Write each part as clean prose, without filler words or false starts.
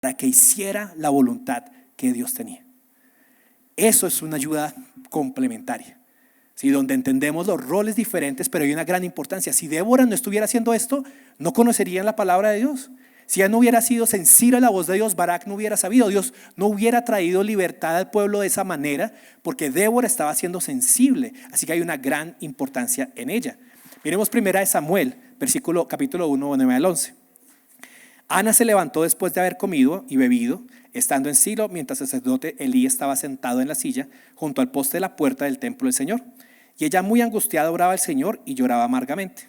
para que hiciera la voluntad que Dios tenía. Eso es una ayuda complementaria, ¿sí? Donde entendemos los roles diferentes, pero hay una gran importancia. Si Débora no estuviera haciendo esto, no conocerían la palabra de Dios. Si ella no hubiera sido sensible a la voz de Dios, Barak no hubiera sabido. Dios no hubiera traído libertad al pueblo de esa manera, porque Débora estaba siendo sensible. Así que hay una gran importancia en ella. Miremos primera de Samuel, capítulo 1, 9 al 11. Ana se levantó después de haber comido y bebido, estando en Silo, mientras el sacerdote Elí estaba sentado en la silla junto al poste de la puerta del templo del Señor. Y ella, muy angustiada, oraba al Señor y lloraba amargamente.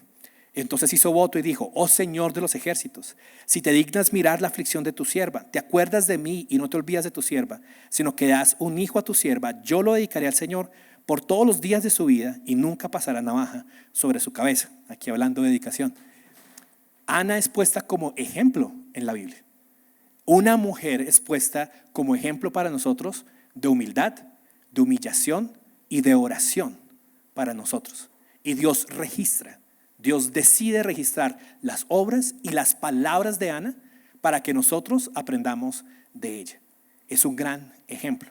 Entonces hizo voto y dijo: oh Señor de los ejércitos, si te dignas mirar la aflicción de tu sierva, te acuerdas de mí y no te olvidas de tu sierva, sino que das un hijo a tu sierva, yo lo dedicaré al Señor por todos los días de su vida y nunca pasará navaja sobre su cabeza. Aquí hablando de dedicación. Ana es puesta como ejemplo en la Biblia. Una mujer es puesta como ejemplo para nosotros de humildad, de humillación y de oración para nosotros. Y Dios decide registrar las obras y las palabras de Ana para que nosotros aprendamos de ella. Es un gran ejemplo.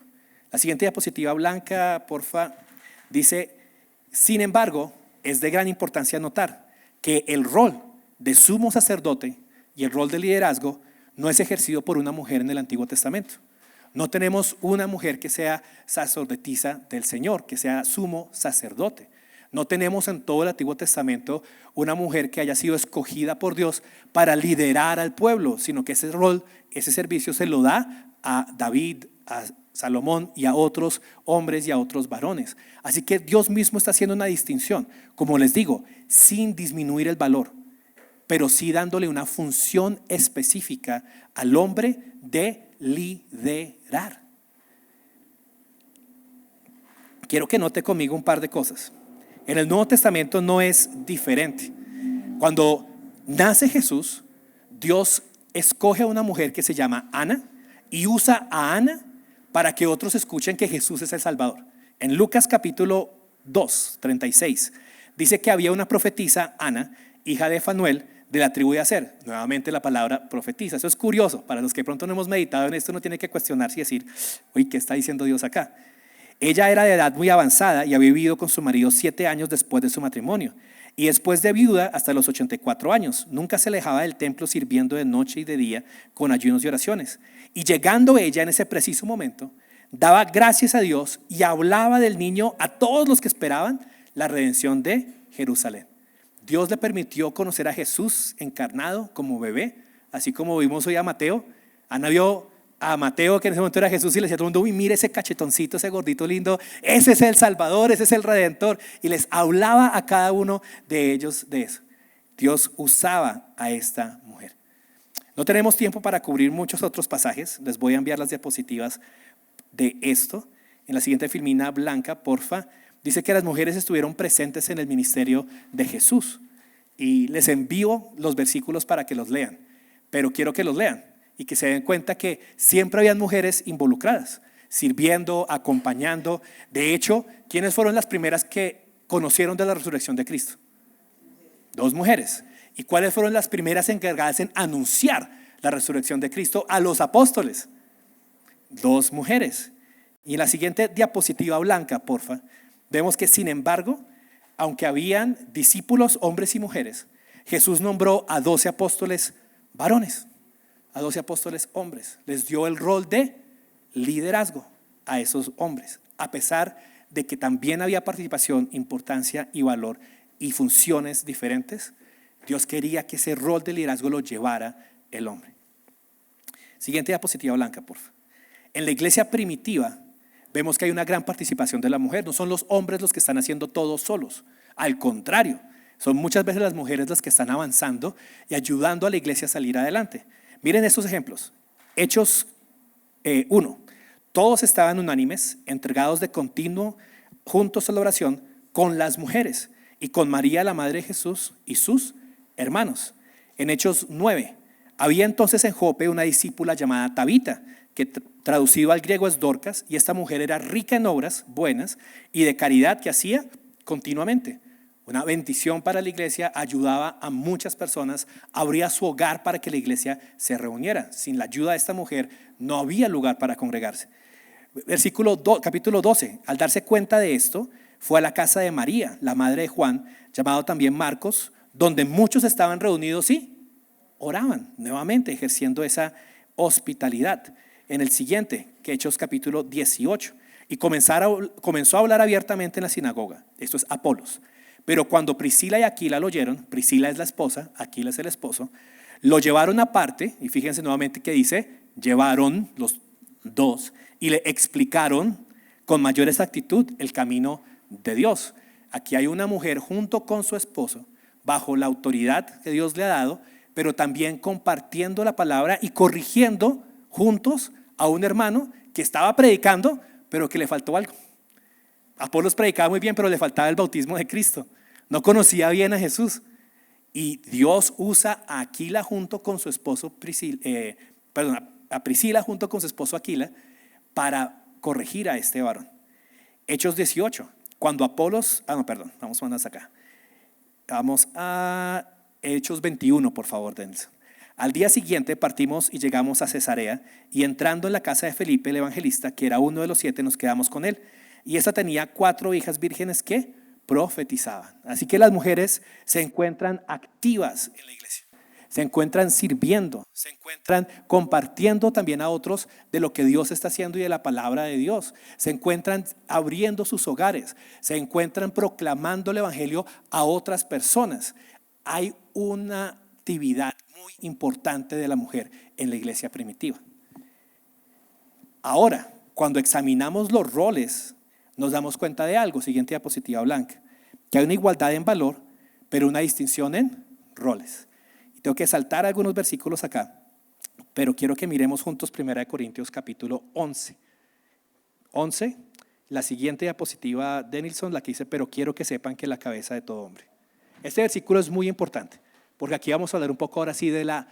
La siguiente diapositiva blanca, porfa, dice: sin embargo, es de gran importancia notar que el rol de sumo sacerdote y el rol de liderazgo no es ejercido por una mujer en el Antiguo Testamento. No tenemos una mujer que sea sacerdotisa del Señor, que sea sumo sacerdote. No tenemos en todo el Antiguo Testamento una mujer que haya sido escogida por Dios para liderar al pueblo, sino que ese rol, ese servicio se lo da a David, a Salomón y a otros hombres y a otros varones. Así que Dios mismo está haciendo una distinción, como les digo, sin disminuir el valor, pero sí dándole una función específica al hombre de liderar. Quiero que note conmigo un par de cosas. En el Nuevo Testamento no es diferente. Cuando nace Jesús, Dios escoge a una mujer que se llama Ana y usa a Ana para que otros escuchen que Jesús es el Salvador. En Lucas capítulo 2, 36, dice que había una profetisa, Ana, hija de Fanuel, de la tribu de Aser. Nuevamente la palabra profetisa. Eso es curioso. Para los que pronto no hemos meditado en esto, uno tiene que cuestionarse y decir: uy, ¿qué está diciendo Dios acá? Ella era de edad muy avanzada y había vivido con su marido 7 años después de su matrimonio. Y después de viuda hasta los 84 años. Nunca se alejaba del templo, sirviendo de noche y de día con ayunos y oraciones. Y llegando ella en ese preciso momento, daba gracias a Dios y hablaba del niño a todos los que esperaban la redención de Jerusalén. Dios le permitió conocer a Jesús encarnado como bebé, así como vimos hoy a Mateo. Ana vio a Mateo, que en ese momento era Jesús, y le decía a todo el mundo: uy, mire ese cachetoncito, ese gordito lindo, ese es el Salvador, ese es el Redentor. Y les hablaba a cada uno de ellos de eso. Dios usaba a esta mujer. No tenemos tiempo para cubrir muchos otros pasajes. Les voy a enviar las diapositivas de esto. En la siguiente filmina blanca, porfa. Dice que las mujeres estuvieron presentes en el ministerio de Jesús. Y les envío los versículos para que los lean. Pero quiero que los lean y que se den cuenta que siempre habían mujeres involucradas, sirviendo, acompañando. De hecho, ¿quiénes fueron las primeras que conocieron de la resurrección de Cristo? 2 mujeres. ¿Y cuáles fueron las primeras encargadas en anunciar la resurrección de Cristo a los apóstoles? 2 mujeres. Y en la siguiente diapositiva blanca, porfa, vemos que, sin embargo, aunque habían discípulos, hombres y mujeres, Jesús nombró a 12 apóstoles varones, a 12 apóstoles hombres. Les dio el rol de liderazgo a esos hombres, a pesar de que también había participación, importancia y valor y funciones diferentes. Dios quería que ese rol de liderazgo lo llevara el hombre. Siguiente diapositiva blanca, por favor. En la iglesia primitiva vemos que hay una gran participación de la mujer. No son los hombres los que están haciendo todo solos. Al contrario, son muchas veces las mujeres las que están avanzando y ayudando a la iglesia a salir adelante. Miren estos ejemplos. Hechos 1. Todos estaban unánimes, entregados de continuo, juntos a la oración con las mujeres y con María, la madre de Jesús, y sus hermanos. En Hechos 9. Había entonces en Jope una discípula llamada Tabita, que traducido al griego es Dorcas, y esta mujer era rica en obras buenas y de caridad que hacía continuamente. una bendición para la iglesia, ayudaba a muchas personas, abría su hogar para que la iglesia se reuniera. Sin la ayuda de esta mujer no había lugar para congregarse. Capítulo 12, al darse cuenta de esto, fue a la casa de María, la madre de Juan, llamado también Marcos, donde muchos estaban reunidos y oraban, nuevamente ejerciendo esa hospitalidad. En el siguiente, que Hechos capítulo 18, y comenzó a hablar abiertamente en la sinagoga. Esto es Apolos. Pero cuando Priscila y Aquila lo oyeron, Priscila es la esposa, Aquila es el esposo, lo llevaron aparte, y fíjense nuevamente que dice, llevaron los dos, y le explicaron con mayor exactitud el camino de Dios. Aquí hay una mujer junto con su esposo, bajo la autoridad que Dios le ha dado, pero también compartiendo la palabra y corrigiendo juntos a un hermano que estaba predicando, pero que le faltó algo. Apolos predicaba muy bien, pero le faltaba el bautismo de Cristo. No conocía bien a Jesús. Y Dios usa a Aquila junto con su esposo a Priscila junto con su esposo Aquila para corregir a este varón. Hechos 18, cuando Apolos, vamos más acá. Vamos a Hechos 21, por favor, Denilson. Al día siguiente partimos y llegamos a Cesarea, y entrando en la casa de Felipe el evangelista, que era uno de los 7, nos quedamos con él. Y esta tenía 4 hijas vírgenes que profetizaban. Así que las mujeres se encuentran activas en la iglesia, se encuentran sirviendo, se encuentran compartiendo también a otros de lo que Dios está haciendo y de la palabra de Dios. Se encuentran abriendo sus hogares, se encuentran proclamando el evangelio a otras personas. Hay una actividad muy importante de la mujer en la iglesia primitiva. Ahora, cuando examinamos los roles, nos damos cuenta de algo. Siguiente diapositiva blanca, que hay una igualdad en valor, pero una distinción en roles. Y tengo que saltar algunos versículos acá, pero quiero que miremos juntos 1 Corintios capítulo 11. La siguiente diapositiva, Denilson, la que dice, pero quiero que sepan que la cabeza de todo hombre. Este versículo es muy importante, porque aquí vamos a hablar un poco ahora sí de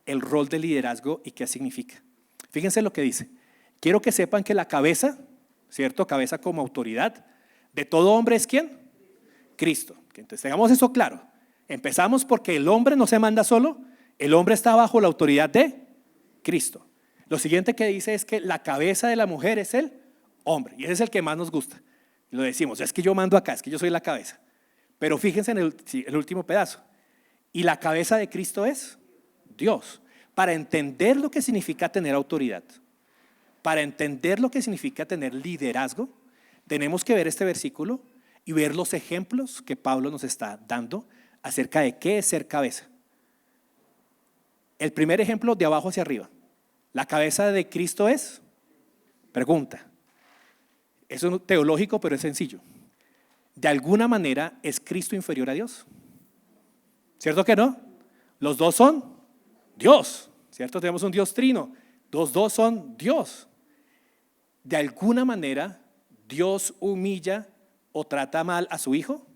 el rol de liderazgo y qué significa. Fíjense lo que dice. Quiero que sepan que la cabeza, ¿cierto? Cabeza como autoridad de todo hombre es ¿quién? Cristo. Entonces tengamos eso claro. Empezamos porque el hombre no se manda solo, el hombre está bajo la autoridad de Cristo. Lo siguiente que dice es que la cabeza de la mujer es el hombre, y ese es el que más nos gusta. Y lo decimos, es que yo mando acá, es que yo soy la cabeza. Pero fíjense en el último pedazo. Y la cabeza de Cristo es Dios. Para entender lo que significa tener autoridad, para entender lo que significa tener liderazgo, tenemos que ver este versículo y ver los ejemplos que Pablo nos está dando acerca de qué es ser cabeza. El primer ejemplo, de abajo hacia arriba. La cabeza de Cristo es, pregunta, eso es teológico, pero es sencillo. De alguna manera, ¿es Cristo inferior a Dios? ¿Cierto que no? Los dos son Dios, ¿cierto? Tenemos un Dios trino. Los dos son Dios. De alguna manera, Dios humilla o trata mal a su Hijo.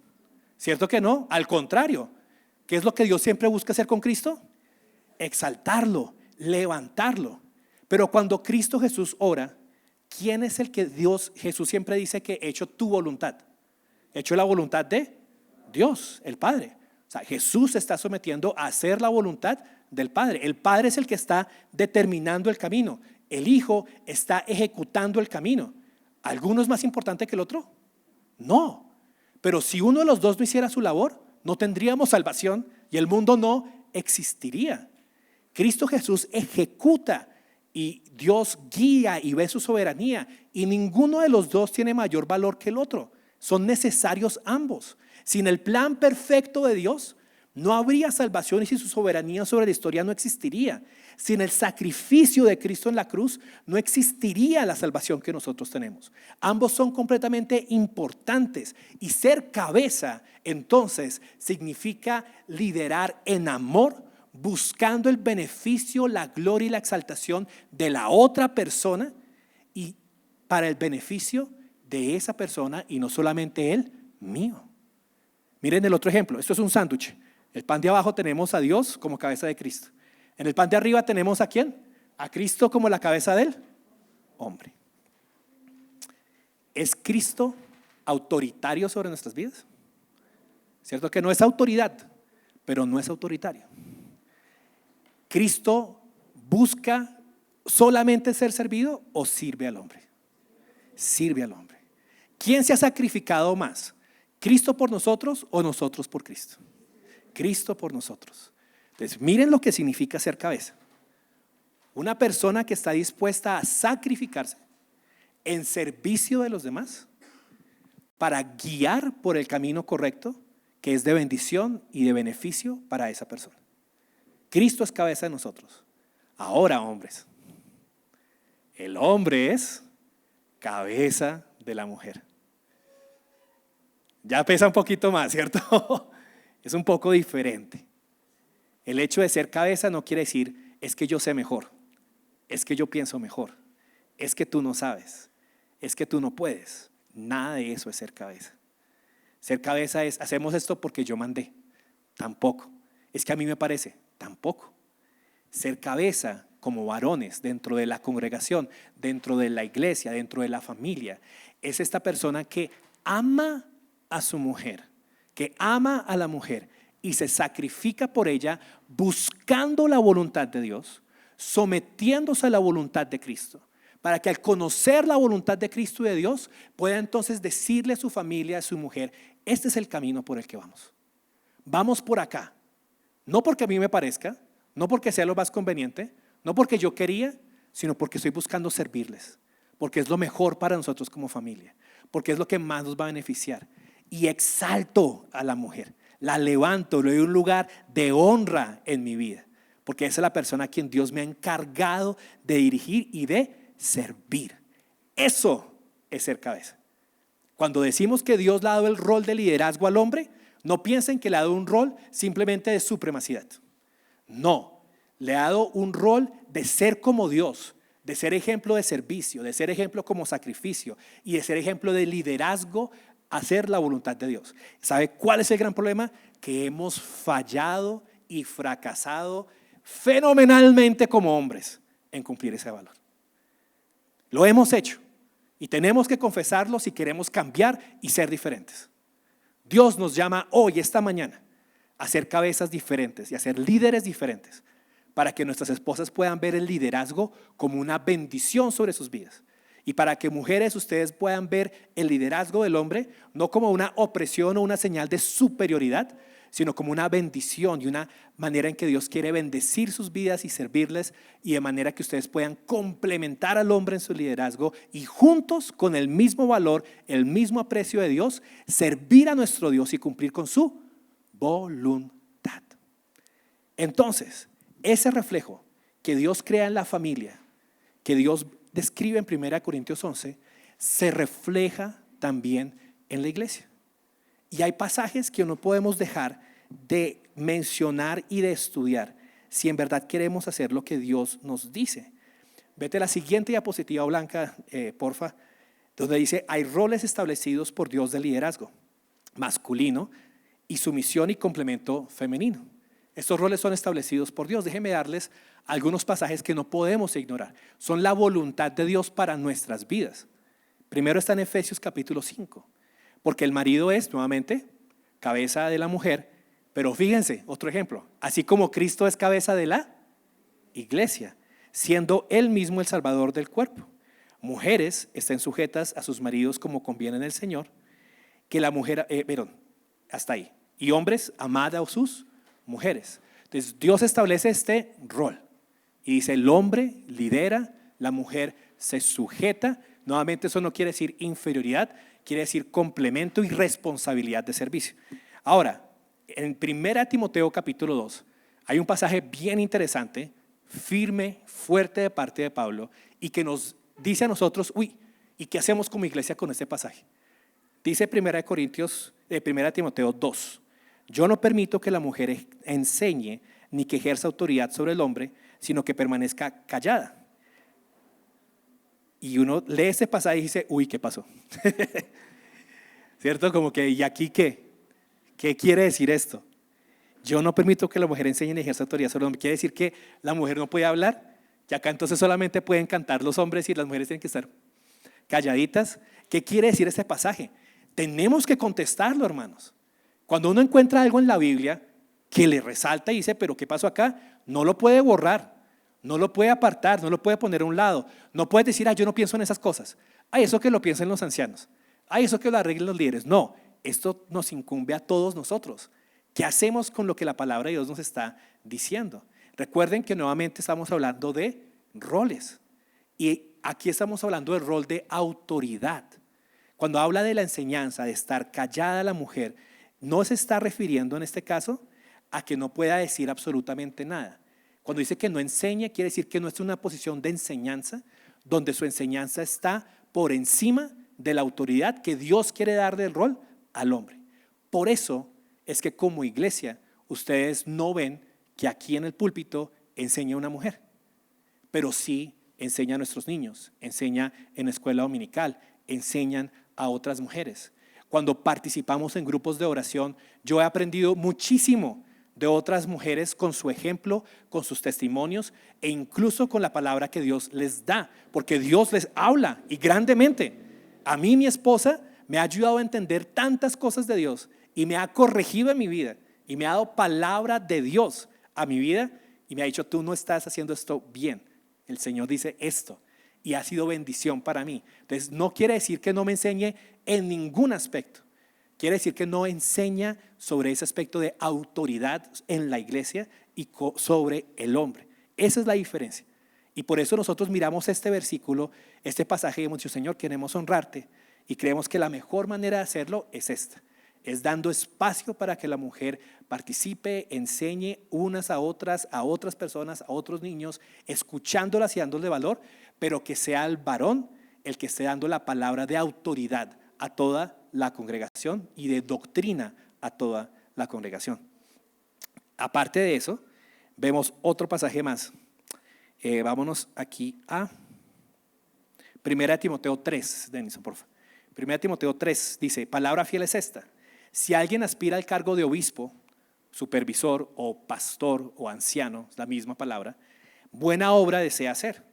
¿Cierto que no? Al contrario. ¿Qué es lo que Dios siempre busca hacer con Cristo? Exaltarlo, levantarlo. Pero cuando Cristo Jesús ora, ¿quién es el que Jesús siempre dice que he hecho tu voluntad? He hecho la voluntad de Dios, el Padre. O sea, Jesús se está sometiendo a hacer la voluntad del Padre. El Padre es el que está determinando el camino. El Hijo está ejecutando el camino. ¿Alguno es más importante que el otro? No. Pero si uno de los dos no hiciera su labor, no tendríamos salvación y el mundo no existiría. Cristo Jesús ejecuta y Dios guía y ve su soberanía, y ninguno de los dos tiene mayor valor que el otro. Son necesarios ambos. Sin el plan perfecto de Dios, no habría salvación, y sin su soberanía sobre la historia no existiría. Sin el sacrificio de Cristo en la cruz, no existiría la salvación que nosotros tenemos. Ambos son completamente importantes, y ser cabeza entonces significa liderar en amor, buscando el beneficio, la gloria y la exaltación de la otra persona, y para el beneficio de esa persona, y no solamente él, mío. Miren el otro ejemplo. Esto es un sándwich. El pan de abajo tenemos a Dios como cabeza de Cristo. En el pan de arriba tenemos ¿a quién? A Cristo como la cabeza del hombre. ¿Es Cristo autoritario sobre nuestras vidas? ¿cierto? Que no es autoridad, pero no es autoritario. ¿Cristo busca solamente ser servido o sirve al hombre? Sirve al hombre. ¿Quién se ha sacrificado más? ¿Cristo por nosotros o nosotros por Cristo? Cristo por nosotros. Entonces, miren lo que significa ser cabeza. Una persona que está dispuesta a sacrificarse en servicio de los demás para guiar por el camino correcto, que es de bendición y de beneficio para esa persona. Cristo es cabeza de nosotros. Ahora, hombres, el hombre es cabeza de la mujer. Ya pesa un poquito más, ¿cierto? Es un poco diferente. El hecho de ser cabeza no quiere decir es que yo sé mejor, es que yo pienso mejor, es que tú no sabes, es que tú no puedes. Nada de eso es ser cabeza. Ser cabeza es hacemos esto porque yo mandé. Tampoco. Es que a mí me parece. Tampoco. Ser cabeza como varones dentro de la congregación, dentro de la iglesia, dentro de la familia, es esta persona que ama a su mujer, que ama a la mujer y se sacrifica por ella buscando la voluntad de Dios, sometiéndose a la voluntad de Cristo, para que al conocer la voluntad de Cristo y de Dios pueda entonces decirle a su familia, a su mujer, este es el camino por el que vamos. Vamos por acá, no porque a mí me parezca, no porque sea lo más conveniente, no porque yo quería, sino porque estoy buscando servirles, porque es lo mejor para nosotros como familia, porque es lo que más nos va a beneficiar. Y exalto a la mujer, la levanto, le doy un lugar de honra en mi vida, porque esa es la persona a quien Dios me ha encargado de dirigir y de servir. Eso es ser cabeza. Cuando decimos que Dios le ha dado el rol de liderazgo al hombre, no piensen que le ha dado un rol simplemente de supremacidad. No, le ha dado un rol de ser como Dios, de ser ejemplo de servicio, de ser ejemplo como sacrificio y de ser ejemplo de liderazgo, hacer la voluntad de Dios. ¿Sabe cuál es el gran problema? Que hemos fallado y fracasado fenomenalmente como hombres en cumplir ese valor. Lo hemos hecho y tenemos que confesarlo si queremos cambiar y ser diferentes. Dios nos llama hoy, esta mañana, a ser cabezas diferentes y a ser líderes diferentes para que nuestras esposas puedan ver el liderazgo como una bendición sobre sus vidas. Y para que mujeres ustedes puedan ver el liderazgo del hombre no como una opresión o una señal de superioridad, sino como una bendición y una manera en que Dios quiere bendecir sus vidas y servirles, y de manera que ustedes puedan complementar al hombre en su liderazgo y juntos con el mismo valor, el mismo aprecio de Dios, servir a nuestro Dios y cumplir con su voluntad. Entonces, ese reflejo que Dios crea en la familia, que Dios describe en 1 Corintios 11, se refleja también en la iglesia. Y hay pasajes que no podemos dejar de mencionar y de estudiar si en verdad queremos hacer lo que Dios nos dice. Vete a la siguiente diapositiva blanca, porfa, donde dice, hay roles establecidos por Dios de liderazgo masculino y sumisión y complemento femenino. Estos roles son establecidos por Dios. Déjenme darles algunos pasajes que no podemos ignorar. Son la voluntad de Dios para nuestras vidas. Primero está en Efesios capítulo 5, porque el marido es, nuevamente, cabeza de la mujer, pero fíjense, otro ejemplo, así como Cristo es cabeza de la iglesia, siendo Él mismo el Salvador del cuerpo. Mujeres estén sujetas a sus maridos como conviene en el Señor, que la mujer, hasta ahí. Y hombres, amad a sus mujeres. Entonces Dios establece este rol y dice el hombre lidera, la mujer se sujeta. Nuevamente eso no quiere decir inferioridad, quiere decir complemento y responsabilidad de servicio. Ahora, en 1 Timoteo capítulo 2 hay un pasaje bien interesante, firme, fuerte de parte de Pablo y que nos dice a nosotros, ¿y qué hacemos como iglesia con este pasaje? Dice 1 Timoteo 2, yo no permito que la mujer enseñe ni que ejerza autoridad sobre el hombre, sino que permanezca callada. Y uno lee ese pasaje y dice, ¿qué pasó? ¿Cierto? Como que, ¿y aquí qué? ¿Qué quiere decir esto? Yo no permito que la mujer enseñe ni ejerza autoridad sobre el hombre. ¿Quiere decir que la mujer no puede hablar? Y acá entonces solamente pueden cantar los hombres y las mujeres tienen que estar calladitas. ¿Qué quiere decir este pasaje? Tenemos que contestarlo, hermanos. Cuando uno encuentra algo en la Biblia que le resalta y dice, pero ¿qué pasó acá? No lo puede borrar, no lo puede apartar, no lo puede poner a un lado. No puede decir, yo no pienso en esas cosas. Eso que lo piensen los ancianos. Eso que lo arreglen los líderes. No, esto nos incumbe a todos nosotros. ¿Qué hacemos con lo que la palabra de Dios nos está diciendo? Recuerden que nuevamente estamos hablando de roles. Y aquí estamos hablando del rol de autoridad. Cuando habla de la enseñanza, de estar callada la mujer, no se está refiriendo en este caso a que no pueda decir absolutamente nada. Cuando dice que no enseñe, quiere decir que no es una posición de enseñanza, donde su enseñanza está por encima de la autoridad que Dios quiere dar del rol al hombre. Por eso es que como iglesia, ustedes no ven que aquí en el púlpito enseña una mujer, pero sí enseña a nuestros niños, enseña en escuela dominical, enseñan a otras mujeres. Cuando participamos en grupos de oración, yo he aprendido muchísimo de otras mujeres con su ejemplo, con sus testimonios e incluso con la palabra que Dios les da, porque Dios les habla y grandemente. A mí, mi esposa, me ha ayudado a entender tantas cosas de Dios y me ha corregido en mi vida y me ha dado palabra de Dios a mi vida y me ha dicho, tú no estás haciendo esto bien. El Señor dice esto y ha sido bendición para mí. Entonces no quiere decir que no me enseñe en ningún aspecto. Quiere decir que no enseña sobre ese aspecto de autoridad en la iglesia y sobre el hombre. Esa es la diferencia. Y por eso nosotros miramos este versículo, este pasaje y hemos dicho, Señor, queremos honrarte y creemos que la mejor manera de hacerlo es esta. Es dando espacio para que la mujer participe, enseñe unas a otras personas, a otros niños, escuchándolas y dándole valor, pero que sea el varón el que esté dando la palabra de autoridad a toda la congregación y de doctrina a toda la congregación. Aparte de eso, vemos otro pasaje más. Vámonos aquí a 1 Timoteo 3, Denison, por favor. 1 Timoteo 3 dice, palabra fiel es esta. Si alguien aspira al cargo de obispo, supervisor o pastor o anciano, es la misma palabra, buena obra desea hacer.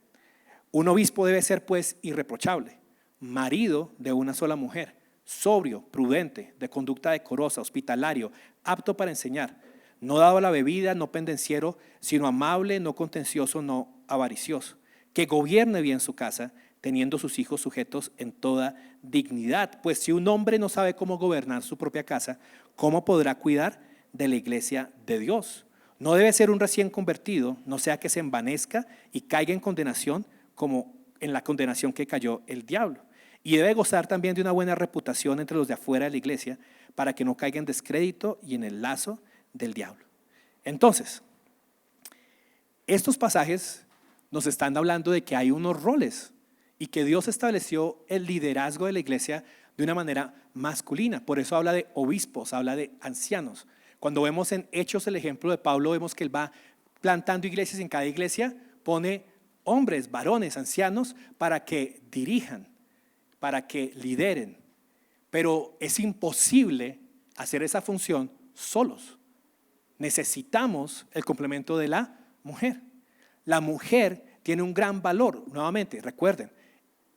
Un obispo debe ser pues irreprochable, marido de una sola mujer, sobrio, prudente, de conducta decorosa, hospitalario, apto para enseñar, no dado a la bebida, no pendenciero, sino amable, no contencioso, no avaricioso, que gobierne bien su casa, teniendo sus hijos sujetos en toda dignidad. Pues si un hombre no sabe cómo gobernar su propia casa, ¿cómo podrá cuidar de la iglesia de Dios? No debe ser un recién convertido, no sea que se envanezca y caiga en condenación como en la condenación que cayó el diablo. Y debe gozar también de una buena reputación entre los de afuera de la iglesia para que no caiga en descrédito y en el lazo del diablo. Entonces, estos pasajes nos están hablando de que hay unos roles y que Dios estableció el liderazgo de la iglesia de una manera masculina. Por eso habla de obispos, habla de ancianos. Cuando vemos en Hechos el ejemplo de Pablo, vemos que él va plantando iglesias, en cada iglesia pone hombres, varones, ancianos para que dirijan, para que lideren. Pero es imposible hacer esa función solos. Necesitamos el complemento de la mujer. La mujer tiene un gran valor. Nuevamente, recuerden,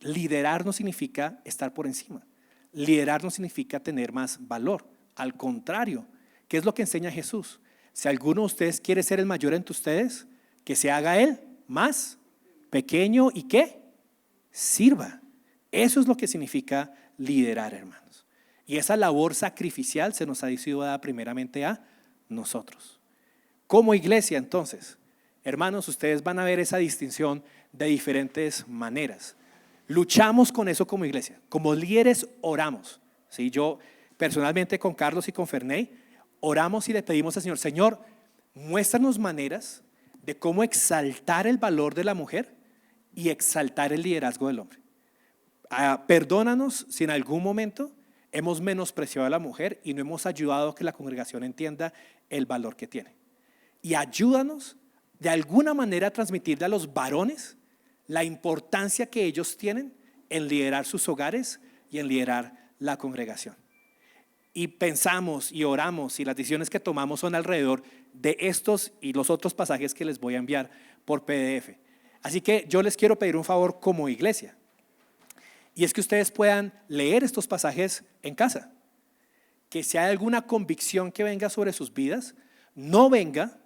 liderar no significa estar por encima. Liderar no significa tener más valor. Al contrario, ¿qué es lo que enseña Jesús? Si alguno de ustedes quiere ser el mayor entre ustedes, que se haga él más pequeño y que sirva. Eso es lo que significa liderar, hermanos. Y esa labor sacrificial se nos ha sido dada primeramente a nosotros. Como iglesia, entonces, hermanos, ustedes van a ver esa distinción de diferentes maneras. Luchamos con eso como iglesia. Como líderes oramos. ¿Sí? Yo personalmente con Carlos y con Ferney oramos y le pedimos al Señor, Señor, muéstranos maneras de cómo exaltar el valor de la mujer y exaltar el liderazgo del hombre. Perdónanos si en algún momento hemos menospreciado a la mujer y no hemos ayudado a que la congregación entienda el valor que tiene. Y ayúdanos de alguna manera a transmitirle a los varones la importancia que ellos tienen en liderar sus hogares y en liderar la congregación. Y pensamos y oramos y las decisiones que tomamos son alrededor de estos y los otros pasajes que les voy a enviar por PDF. Así que yo les quiero pedir un favor como iglesia. Y es que ustedes puedan leer estos pasajes en casa que si hay alguna convicción que venga sobre sus vidas, no venga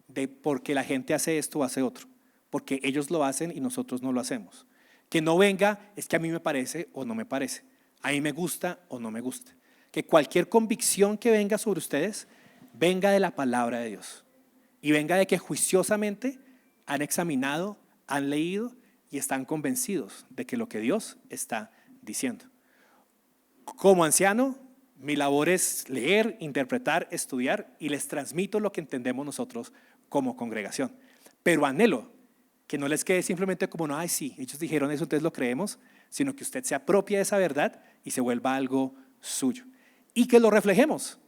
de porque la gente hace esto o hace otro, porque ellos lo hacen y nosotros no lo hacemos. Que no venga es que a mí me parece o no me parece, a mí me gusta o no me gusta. Que cualquier convicción que venga sobre ustedes venga de la palabra de Dios y venga de que juiciosamente han examinado, han leído y están convencidos de que lo que Dios está diciendo. Como anciano, mi labor es leer, interpretar, estudiar y les transmito lo que entendemos nosotros como congregación. Pero anhelo que no les quede simplemente como, no, ay sí, ellos dijeron eso, entonces lo creemos, sino que usted se apropie de esa verdad y se vuelva algo suyo. Y que lo reflejemos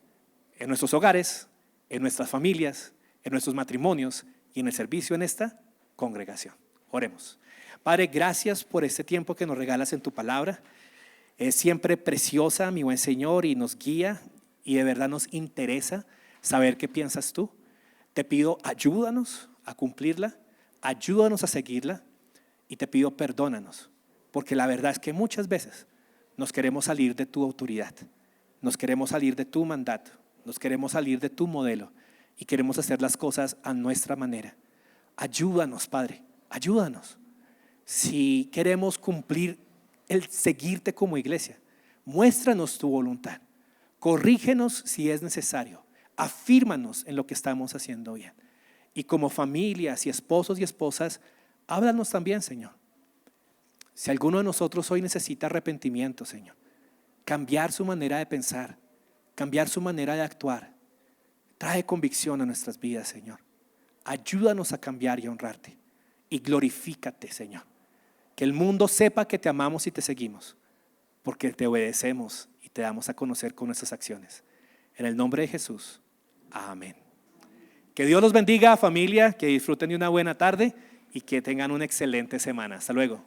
en nuestros hogares, en nuestras familias, en nuestros matrimonios y en el servicio en esta congregación. Oremos. Padre, gracias por este tiempo que nos regalas en tu palabra. Es siempre preciosa, mi buen Señor, y nos guía y de verdad nos interesa saber qué piensas tú. Te pido, ayúdanos a cumplirla, ayúdanos a seguirla y te pido perdónanos, porque la verdad es que muchas veces nos queremos salir de tu autoridad, nos queremos salir de tu mandato, nos queremos salir de tu modelo y queremos hacer las cosas a nuestra manera. Ayúdanos, Padre, ayúdanos. Si queremos cumplir el seguirte como iglesia, muéstranos tu voluntad, corrígenos si es necesario, afírmanos en lo que estamos haciendo bien. Y como familias y esposos y esposas, háblanos también, Señor. Si alguno de nosotros hoy necesita arrepentimiento, Señor, cambiar su manera de pensar, cambiar su manera de actuar, trae convicción a nuestras vidas, Señor. Ayúdanos a cambiar y a honrarte y glorifícate, Señor. Que el mundo sepa que te amamos y te seguimos, porque te obedecemos y te damos a conocer con nuestras acciones. En el nombre de Jesús, amén. Que Dios los bendiga, familia, que disfruten de una buena tarde y que tengan una excelente semana. Hasta luego.